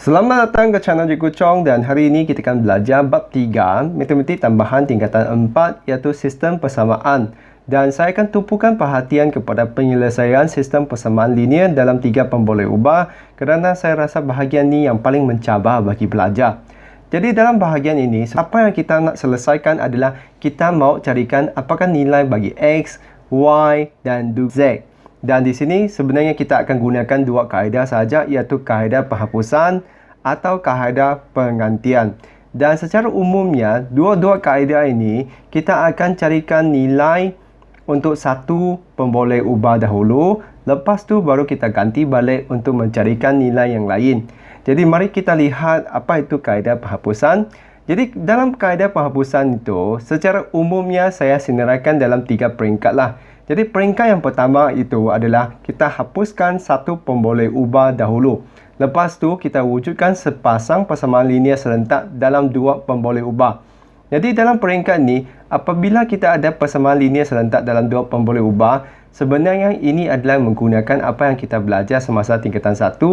Selamat datang ke channel Cikgu Chong dan hari ini kita akan belajar bab 3 Matematik Tambahan tingkatan 4 iaitu Sistem Persamaan. Dan saya akan tumpukan perhatian kepada penyelesaian sistem persamaan linear dalam 3 pemboleh ubah kerana saya rasa bahagian ini yang paling mencabar bagi pelajar. Jadi dalam bahagian ini, apa yang kita nak selesaikan adalah kita mahu carikan apakah nilai bagi X, Y dan Z. Dan di sini sebenarnya kita akan gunakan dua kaedah sahaja iaitu kaedah penghapusan atau kaedah penggantian. Dan secara umumnya, dua-dua kaedah ini kita akan carikan nilai untuk satu pemboleh ubah dahulu. Lepas tu baru kita ganti balik untuk mencarikan nilai yang lain. Jadi mari kita lihat apa itu kaedah penghapusan. Jadi dalam kaedah penghapusan itu, secara umumnya saya senaraikan dalam 3 peringkat lah. Jadi peringkat yang pertama itu adalah kita hapuskan satu pemboleh ubah dahulu. Lepas tu kita wujudkan sepasang persamaan linear serentak dalam dua pemboleh ubah. Jadi dalam peringkat ini, apabila kita ada persamaan linear serentak dalam dua pemboleh ubah, sebenarnya ini adalah menggunakan apa yang kita belajar semasa tingkatan 1,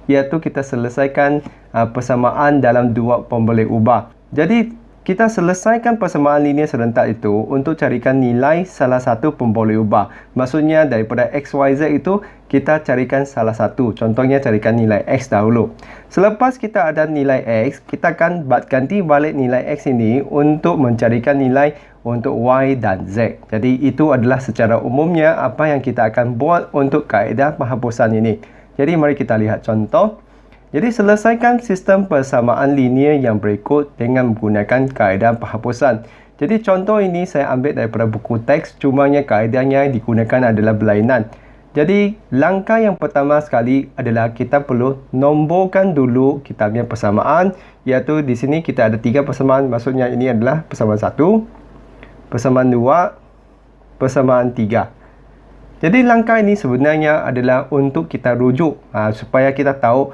iaitu kita selesaikan persamaan dalam dua pemboleh ubah. Jadi kita selesaikan persamaan linear serentak itu untuk carikan nilai salah satu pemboleh ubah. Maksudnya daripada X, Y, Z itu kita carikan salah satu. Contohnya carikan nilai X dahulu. Selepas kita ada nilai X, kita akan ganti balik nilai X ini untuk mencarikan nilai untuk Y dan Z. Jadi itu adalah secara umumnya apa yang kita akan buat untuk kaedah penghapusan ini. Jadi mari kita lihat contoh. Jadi selesaikan sistem persamaan linear yang berikut dengan menggunakan kaedah penghapusan. Jadi contoh ini saya ambil daripada buku teks, cumanya kaedahnya yang digunakan adalah berlainan. Jadi langkah yang pertama sekali adalah kita perlu nomborkan dulu kita punya persamaan, iaitu di sini kita ada 3 persamaan, maksudnya ini adalah persamaan 1, persamaan 2, persamaan 3. Jadi langkah ini sebenarnya adalah untuk kita rujuk supaya kita tahu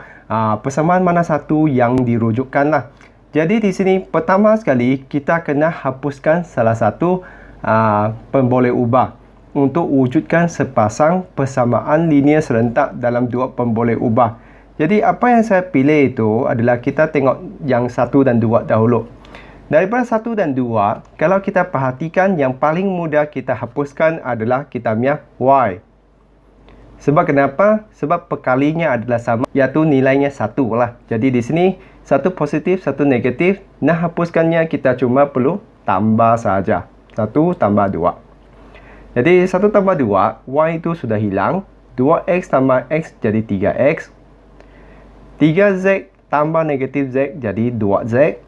persamaan mana satu yang dirujukkan lah. Jadi di sini pertama sekali kita kena hapuskan salah satu pemboleh ubah untuk wujudkan sepasang persamaan linear serentak dalam dua pemboleh ubah. Jadi apa yang saya pilih itu adalah kita tengok yang 1 dan 2 dahulu. Daripada 1 dan 2, kalau kita perhatikan yang paling mudah kita hapuskan adalah kita punya Y. Sebab kenapa? Sebab perkalinya adalah sama, iaitu nilainya 1 lah. Jadi di sini 1 positif, 1 negatif. Nak hapuskannya kita cuma perlu tambah saja. 1 tambah 2. Jadi 1 tambah 2, Y itu sudah hilang. 2X tambah X jadi 3X. 3Z tambah negatif Z jadi 2Z.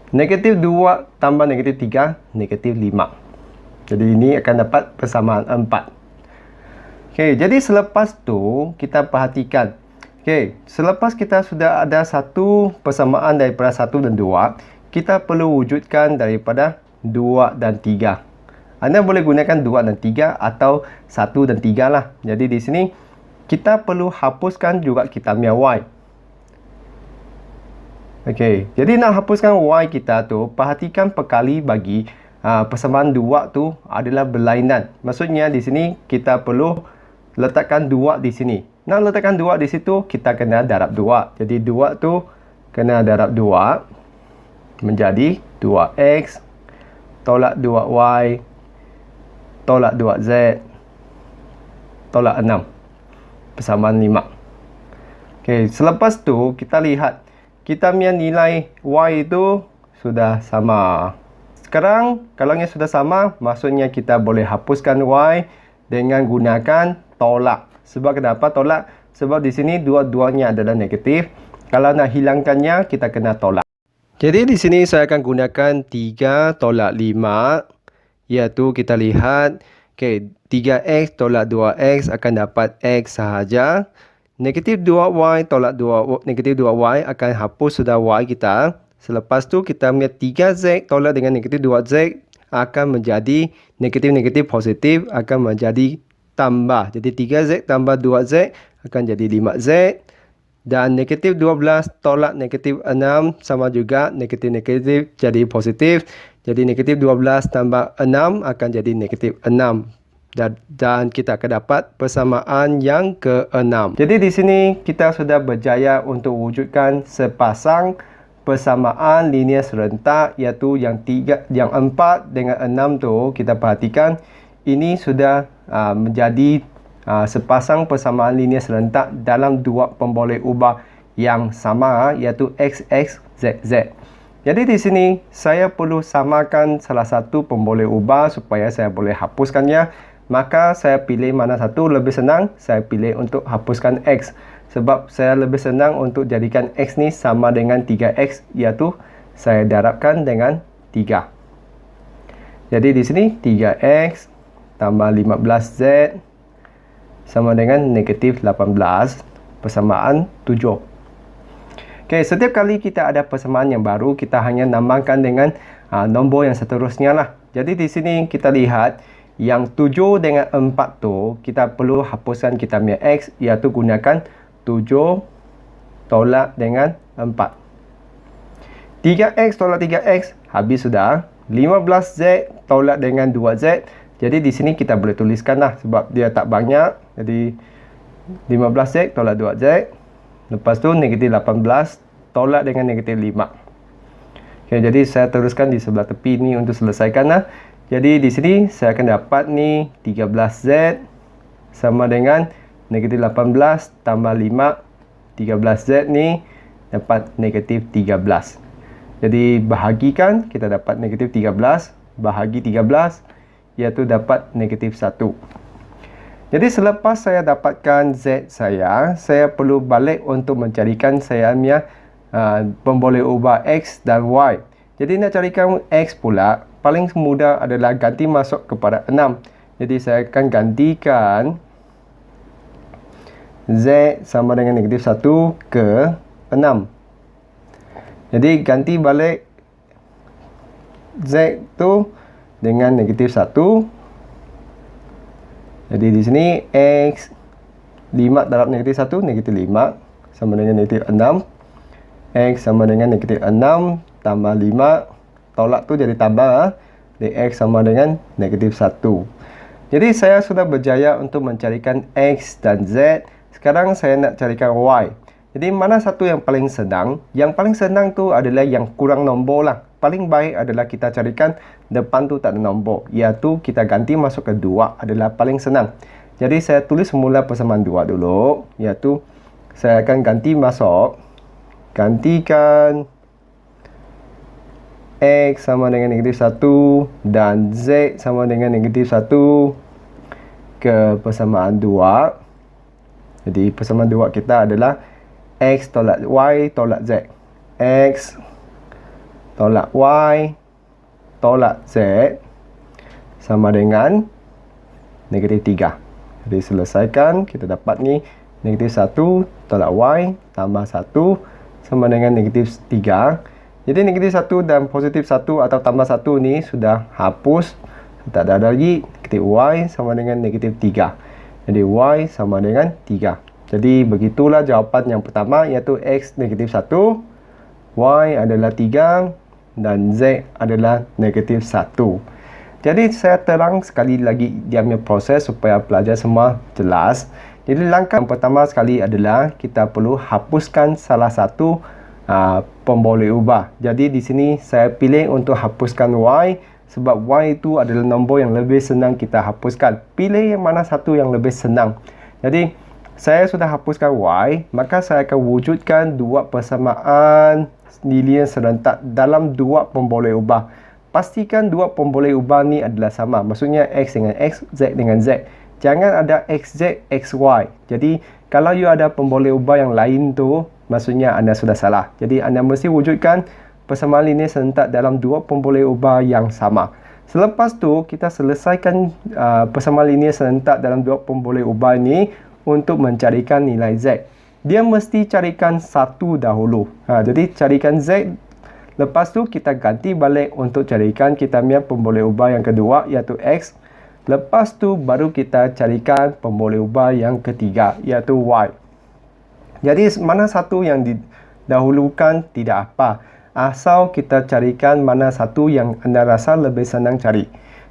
Negatif 2 tambah negatif 3, negatif 5. Jadi ini akan dapat persamaan 4. Okey, jadi selepas tu kita perhatikan. Okey, selepas kita sudah ada satu persamaan daripada 1 dan 2, kita perlu wujudkan daripada 2 dan 3. Anda boleh gunakan 2 dan 3 atau 1 dan 3 lah. Jadi di sini kita perlu hapuskan juga kita punya Y. Okey, jadi nak hapuskan Y kita tu, perhatikan perkali bagi persamaan 2 tu adalah berlainan. Maksudnya di sini kita perlu letakkan 2 di sini. Nak letakkan 2 di situ, kita kena darab 2. Jadi 2 tu kena darab 2 menjadi 2X tolak 2Y tolak 2Z tolak 6 persamaan 5. Okey, selepas tu kita lihat kita punya nilai Y itu sudah sama. Sekarang kalau yang sudah sama, maksudnya kita boleh hapuskan Y dengan gunakan tolak. Sebab kenapa tolak? Sebab di sini dua-duanya adalah negatif. Kalau nak hilangkannya, kita kena tolak. Jadi di sini saya akan gunakan 3 tolak 5. Iaitu kita lihat, okay, 3X tolak 2X akan dapat X sahaja. Negatif 2Y tolak negatif 2Y akan hapus sudah Y kita. Selepas tu kita punya 3Z tolak dengan negatif 2Z akan menjadi negatif-negatif positif akan menjadi tambah. Jadi 3Z tambah 2Z akan jadi 5Z. Dan negatif 12 tolak negatif 6 sama juga negatif-negatif jadi positif. Jadi negatif 12 tambah 6 akan jadi negatif 6. dan kita akan dapat persamaan yang ke-6. Jadi di sini kita sudah berjaya untuk wujudkan sepasang persamaan linear serentak, iaitu yang 4 dengan 6 tu kita perhatikan ini sudah menjadi sepasang persamaan linear serentak dalam dua pemboleh ubah yang sama, iaitu x, x, z, z. Jadi di sini saya perlu samakan salah satu pemboleh ubah supaya saya boleh hapuskannya. Maka saya pilih mana satu lebih senang, saya pilih untuk hapuskan x. Sebab saya lebih senang untuk jadikan x ni sama dengan 3x, iaitu saya darabkan dengan 3. Jadi di sini 3x tambah 15z sama dengan negatif 18, persamaan 7. Okey, setiap kali kita ada persamaan yang baru, kita hanya nambahkan dengan nombor yang seterusnya lah. Jadi di sini kita lihat yang 7 dengan 4 tu kita perlu hapuskan kita punya x, iaitu gunakan 7 tolak dengan 4. 3x tolak 3x habis sudah. 15z tolak dengan 2z. Jadi di sini kita boleh tuliskan lah sebab dia tak banyak. Jadi 15z tolak 2z. Lepas tu negatif 18 tolak dengan negatif 5. Okay, jadi saya teruskan di sebelah tepi ni untuk selesaikan lah. Jadi di sini saya akan dapat ni 13z sama dengan negatif 18 tambah 5. 13z ni dapat negatif 13. Jadi bahagikan, kita dapat negatif 13. Bahagi 13, iaitu dapat negatif 1. Jadi selepas saya dapatkan z saya perlu balik untuk mencarikan saya punya pemboleh ubah x dan y. Jadi nak carikan x pula, paling mudah adalah ganti masuk kepada 6. Jadi saya akan gantikan z sama dengan negatif 1 ke 6. Jadi ganti balik z tu dengan negatif 1. Jadi di sini x 5 darab negatif 1, negatif 5 sama dengan negatif 6. X sama dengan negatif 6 tambah 5, tolak tu jadi tambah, dx sama dengan negatif 1. Jadi saya sudah berjaya untuk mencarikan x dan z. Sekarang saya nak carikan y. Jadi mana satu yang paling senang? Yang paling senang tu adalah yang kurang nombor lah. Paling baik adalah kita carikan depan tu tak ada nombor, iaitu kita ganti masuk ke 2 adalah paling senang. Jadi saya tulis semula persamaan 2 dulu, iaitu saya akan ganti masuk, gantikan x sama dengan negatif 1 dan z sama dengan negatif 1 ke persamaan 2. Jadi persamaan 2 kita adalah x tolak y tolak z. X tolak y tolak z sama dengan negatif 3. Jadi selesaikan, kita dapat ni negatif 1 tolak y tambah 1 sama dengan negatif 3. Jadi negatif 1 dan positif 1 atau tambah 1 ni sudah hapus, tak ada lagi. Negatif y sama dengan negatif 3. Jadi y sama dengan 3. Jadi begitulah jawapan yang pertama, iaitu x negatif 1, y adalah 3 dan z adalah negatif 1. Jadi saya terang sekali lagi dia punya proses supaya pelajar semua jelas. Jadi langkah yang pertama sekali adalah kita perlu hapuskan salah satu pemboleh ubah. Jadi di sini saya pilih untuk hapuskan y sebab y itu adalah nombor yang lebih senang kita hapuskan. Pilih yang mana satu yang lebih senang. Jadi saya sudah hapuskan y, maka saya akan wujudkan dua persamaan linear serentak dalam dua pemboleh ubah. Pastikan dua pemboleh ubah ni adalah sama. Maksudnya x dengan x, z dengan z. Jangan ada xz, xy. Jadi kalau you ada pemboleh ubah yang lain tu, maksudnya anda sudah salah. Jadi anda mesti wujudkan persamaan linear serentak dalam dua pemboleh ubah yang sama. Selepas tu kita selesaikan persamaan linear serentak dalam dua pemboleh ubah ini untuk mencarikan nilai z. Dia mesti carikan satu dahulu. Jadi carikan z. Lepas tu kita ganti balik untuk carikan kita punya pemboleh ubah yang kedua, iaitu x. Lepas tu baru kita carikan pemboleh ubah yang ketiga, iaitu y. Jadi mana satu yang didahulukan tidak apa. Asal kita carikan mana satu yang anda rasa lebih senang cari.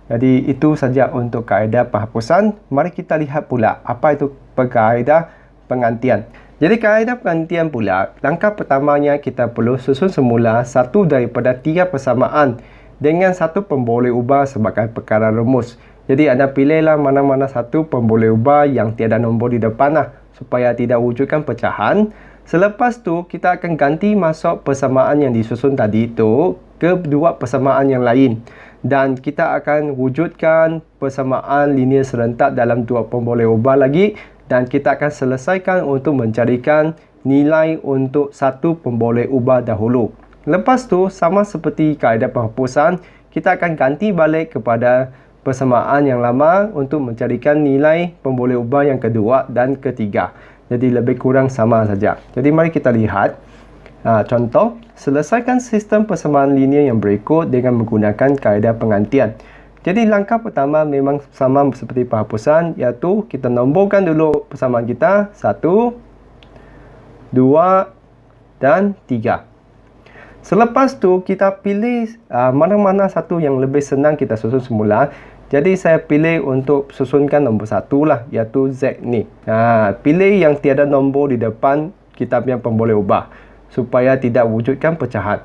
Jadi itu saja untuk kaedah penghapusan. Mari kita lihat pula apa itu kaedah penggantian. Jadi kaedah penggantian pula, langkah pertamanya kita perlu susun semula satu daripada 3 persamaan dengan satu pemboleh ubah sebagai perkara rumus. Jadi anda pilihlah mana-mana satu pemboleh ubah yang tiada nombor di depan lah, supaya tidak wujudkan pecahan. Selepas tu kita akan ganti masuk persamaan yang disusun tadi itu ke dua persamaan yang lain. Dan kita akan wujudkan persamaan linear serentak dalam dua pemboleh ubah lagi, dan kita akan selesaikan untuk mencarikan nilai untuk satu pemboleh ubah dahulu. Lepas tu, sama seperti kaedah penghapusan, kita akan ganti balik kepada persamaan yang lama untuk mencarikan nilai pemboleh ubah yang kedua dan ketiga. Jadi lebih kurang sama saja. Jadi mari kita lihat. Contoh, selesaikan sistem persamaan linear yang berikut dengan menggunakan kaedah penggantian. Jadi langkah pertama memang sama seperti penghapusan, iaitu kita nomborkan dulu persamaan kita 1, 2 dan 3. Selepas tu kita pilih mana-mana satu yang lebih senang kita susun semula. Jadi saya pilih untuk susunkan nombor 1 lah, iaitu Z ni. Pilih yang tiada nombor di depan kita punya pemboleh ubah, supaya tidak wujudkan pecahan.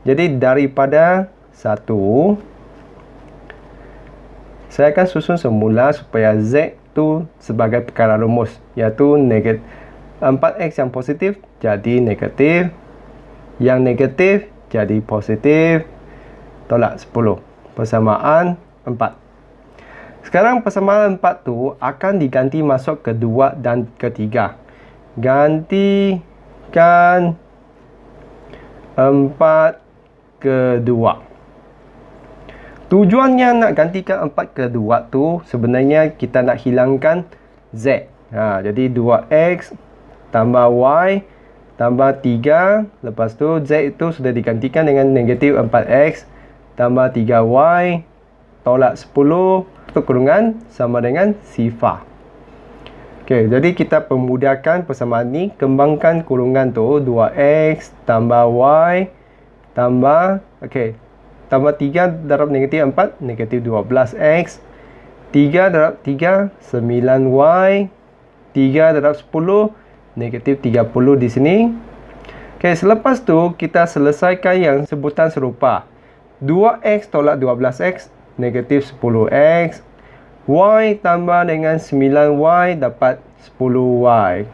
Jadi daripada 1, saya akan susun semula supaya Z tu sebagai perkara rumus, iaitu 4X yang positif jadi negatif, yang negatif jadi positif, tolak 10. Persamaan 4. Sekarang persamaan 4 tu akan diganti masuk ke 2 dan ketiga. Gantikan 4 ke 2. Tujuannya nak gantikan 4 ke 2 tu sebenarnya kita nak hilangkan Z. Jadi 2X tambah Y tambah 3. Lepas tu Z itu sudah digantikan dengan negatif 4X tambah 3Y tolak 10 tutup kurungan sama dengan sifar. Okey, jadi kita pemudahkan persamaan ni, kembangkan kurungan tu 2X tambah Y tambah tambah 3 darab negatif 4 negatif 12X, 3 darab 3 9Y, 3 darab 10 negatif 30 di sini. Okey, selepas tu kita selesaikan yang sebutan serupa. 2X tolak 12X negatif 10X, Y tambah dengan 9Y dapat 10Y.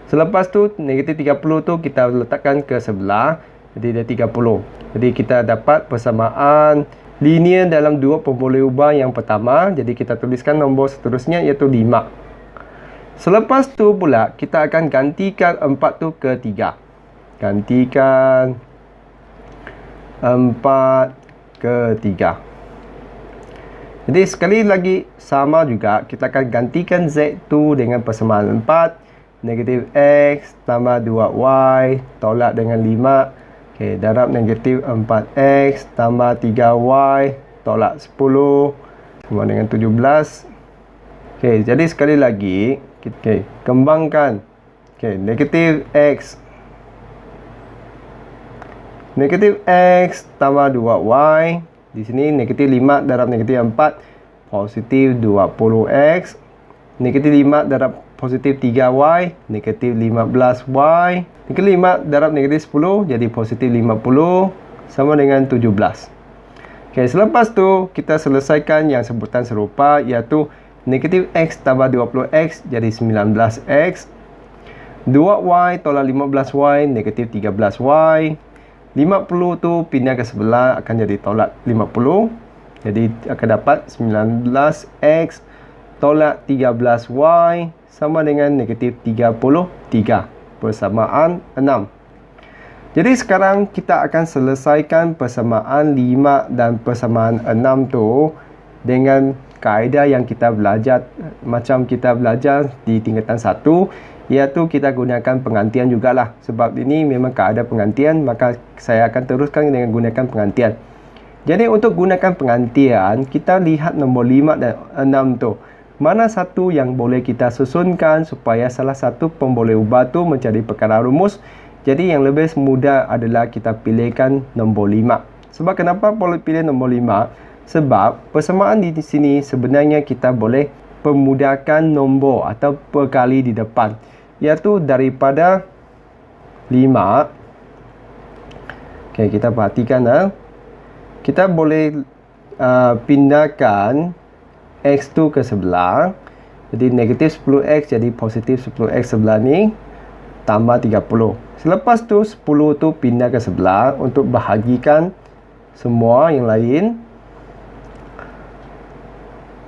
Selepas tu negatif 30 tu kita letakkan ke sebelah, jadi dia 30. Jadi kita dapat persamaan linear dalam dua pemboleh ubah yang pertama. Jadi kita tuliskan nombor seterusnya iaitu 5. Selepas tu pula kita akan gantikan 4 tu ke 3. Gantikan 4 ke 3. Jadi sekali lagi sama juga, kita akan gantikan Z tu dengan persamaan 4, negatif X tambah 2Y tolak dengan 5, darab negatif 4X tambah 3Y tolak 10 sama dengan 17. Jadi sekali lagi, kembangkan negatif X tambah 2Y. Di sini negatif 5 darab negatif 4 positif 20X. Negatif 5 darab positif 3Y negatif 15Y. Negatif 5 darab negatif 10 jadi positif 50 sama dengan 17. Selepas tu kita selesaikan yang sebutan serupa, iaitu negatif X tambah 20X jadi 19X. 2Y tolak 15Y negatif 13Y. 50 tu pindah ke sebelah akan jadi tolak 50. Jadi akan dapat 19X tolak 13Y sama dengan negatif 33. Persamaan 6. Jadi sekarang kita akan selesaikan persamaan 5 dan persamaan 6 tu dengan kaedah yang kita belajar, macam kita belajar di tingkatan 1, iaitu kita gunakan penggantian jugalah. Sebab ini memang kaedah penggantian, maka saya akan teruskan dengan gunakan penggantian. Jadi untuk gunakan penggantian, kita lihat nombor 5 dan 6 tu. Mana satu yang boleh kita susunkan supaya salah satu pemboleh ubah tu menjadi perkara rumus. Jadi yang lebih mudah adalah kita pilihkan nombor 5. Sebab kenapa boleh pilih nombor 5? Sebab persamaan di sini sebenarnya kita boleh pemudahkan nombor atau perkali di depan, iaitu daripada 5. Okey, kita perhatikan kita boleh pindahkan X tu ke sebelah. Jadi negatif 10X jadi positif 10X sebelah ni, tambah 30. Selepas tu 10 tu pindah ke sebelah untuk bahagikan semua yang lain.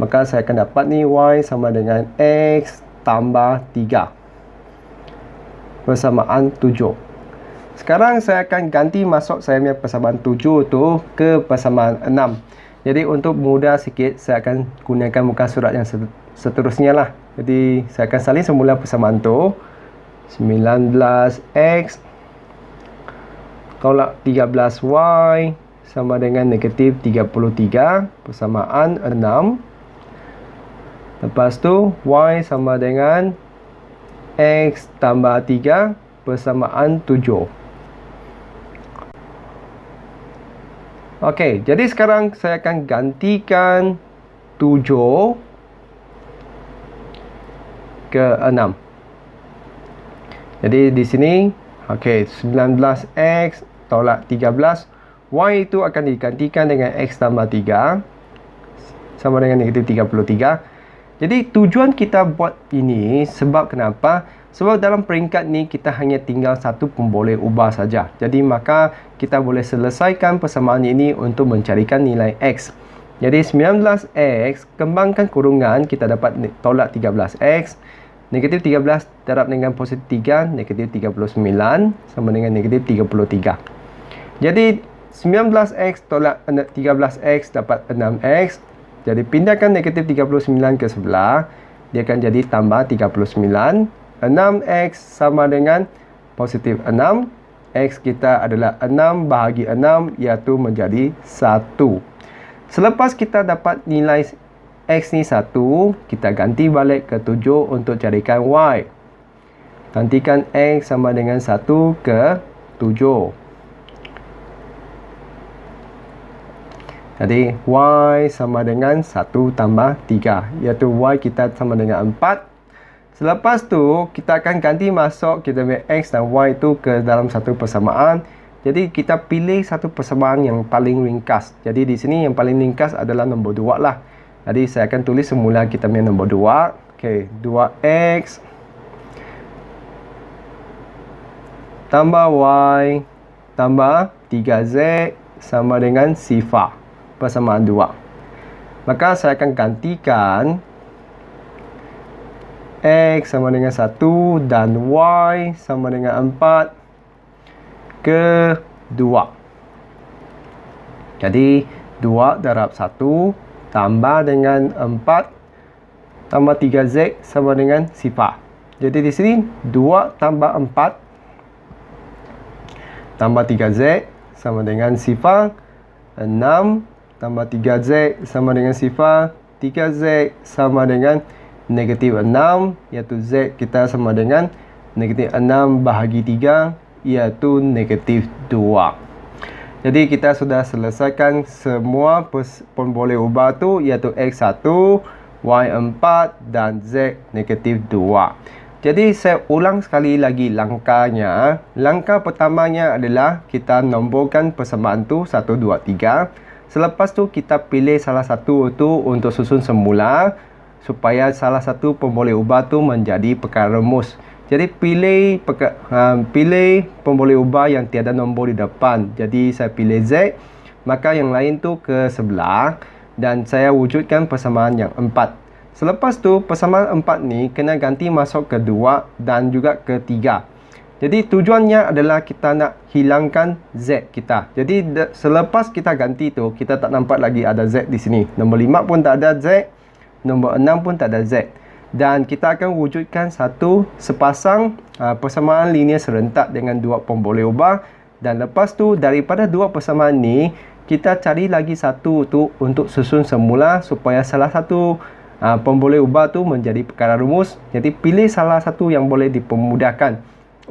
Maka saya akan dapat ni Y sama dengan X tambah 3. Persamaan 7. Sekarang saya akan ganti masuk saya punya persamaan 7 tu ke persamaan 6. Jadi untuk mudah sikit, saya akan gunakan muka surat yang seterusnya lah. Jadi saya akan salin semula persamaan tu. 19X tolak 13Y sama dengan negatif 33 persamaan 6. Lepas tu Y sama dengan X tambah 3 persamaan 7. Okey, jadi sekarang saya akan gantikan 7 ke 6. Jadi di sini, okey, 19X tolak 13. Y itu akan digantikan dengan X tambah 3 sama dengan negatif 33. Jadi tujuan kita buat ini sebab kenapa? Sebab dalam peringkat ni kita hanya tinggal satu pemboleh ubah saja. Jadi maka kita boleh selesaikan persamaan ini untuk mencarikan nilai X. Jadi 19X kembangkan kurungan, kita dapat tolak 13X. Negatif 13 darab dengan positif 3, negatif 39 sama dengan negatif 33. Jadi 19X tolak 13X dapat 6X. Jadi pindahkan negatif 39 ke sebelah, dia akan jadi tambah 39. 6X sama dengan positif 6. X kita adalah 6 bahagi 6, iaitu menjadi 1. Selepas kita dapat nilai X ni 1, kita ganti balik ke 7 untuk carikan Y. Gantikan X sama dengan 1 ke 7. Jadi Y sama dengan 1 tambah 3, iaitu Y kita sama dengan 4. Selepas tu kita akan ganti masuk kita punya X dan Y itu ke dalam satu persamaan. Jadi kita pilih satu persamaan yang paling ringkas. Jadi di sini yang paling ringkas adalah nombor 2 lah. Jadi saya akan tulis semula kita punya nombor 2. Okey, 2X tambah Y tambah 3Z sama dengan sifar persamaan 2. Maka saya akan gantikan X sama dengan 1 dan Y sama dengan 4 ke 2. Jadi 2 darab 1 tambah dengan 4 tambah 3Z sama dengan sifar. Jadi di sini 2 tambah 4 tambah 3Z sama dengan sifar. 6 tambah 3Z sama dengan sifar. 3Z sama dengan negatif 6, iaitu Z kita sama dengan negatif 6 bahagi 3, iaitu negatif 2. Jadi kita sudah selesaikan semua pemboleh ubah tu, iaitu X1, Y4 dan Z negatif 2. Jadi saya ulang sekali lagi langkahnya. Langkah pertamanya adalah kita nomborkan persamaan tu 1, 2, 3. Selepas tu kita pilih salah satu tu untuk susun semula supaya salah satu pemboleh ubah tu menjadi perkara rumus. Jadi pilih pemboleh ubah yang tiada nombor di depan. Jadi saya pilih Z, maka yang lain tu ke sebelah dan saya wujudkan persamaan yang 4. Selepas tu persamaan 4 ni kena ganti masuk ke 2 dan juga ke 3. Jadi tujuannya adalah kita nak hilangkan Z kita. Jadi selepas kita ganti tu, kita tak nampak lagi ada Z di sini. Nombor 5 pun tak ada Z, nombor 6 pun tak ada Z. Dan kita akan wujudkan satu sepasang persamaan linear serentak dengan dua pemboleh ubah. Dan lepas tu daripada dua persamaan ni, kita cari lagi satu tu untuk susun semula supaya salah satu pemboleh ubah tu menjadi perkara rumus. Jadi pilih salah satu yang boleh dipermudahkan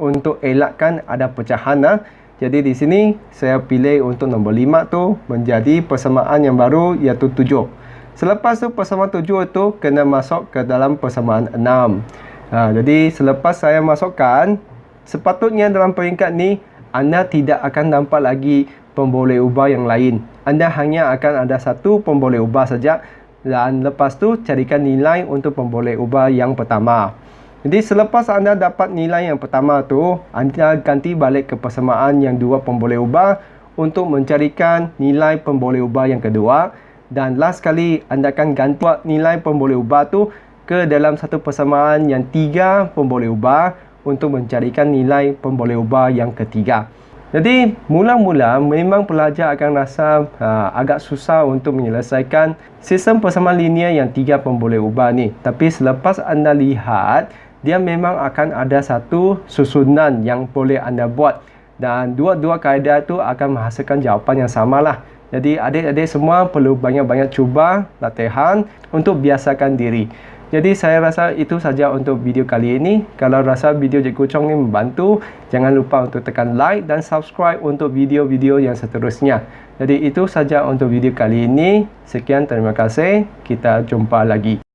untuk elakkan ada pecahan. Jadi di sini saya pilih untuk nombor 5 tu menjadi persamaan yang baru, iaitu 7. Selepas tu persamaan 7 itu kena masuk ke dalam persamaan 6. Jadi selepas saya masukkan, sepatutnya dalam peringkat ni anda tidak akan nampak lagi pemboleh ubah yang lain. Anda hanya akan ada satu pemboleh ubah saja, dan lepas tu carikan nilai untuk pemboleh ubah yang pertama. Jadi selepas anda dapat nilai yang pertama tu, anda ganti balik ke persamaan yang dua pemboleh ubah untuk mencarikan nilai pemboleh ubah yang kedua, dan last kali anda akan ganti nilai pemboleh ubah tu ke dalam satu persamaan yang 3 pemboleh ubah untuk mencarikan nilai pemboleh ubah yang ketiga. Jadi mula-mula memang pelajar akan rasa agak susah untuk menyelesaikan sistem persamaan linear yang 3 pemboleh ubah ni. Tapi selepas anda lihat, dia memang akan ada satu susunan yang boleh anda buat, dan dua-dua kaedah itu akan menghasilkan jawapan yang samalah. Jadi adik-adik semua perlu banyak-banyak cuba latihan untuk biasakan diri. Jadi saya rasa itu saja untuk video kali ini. Kalau rasa video Cikgu Chong ni membantu, jangan lupa untuk tekan like dan subscribe untuk video-video yang seterusnya. Jadi itu saja untuk video kali ini. Sekian, terima kasih. Kita jumpa lagi.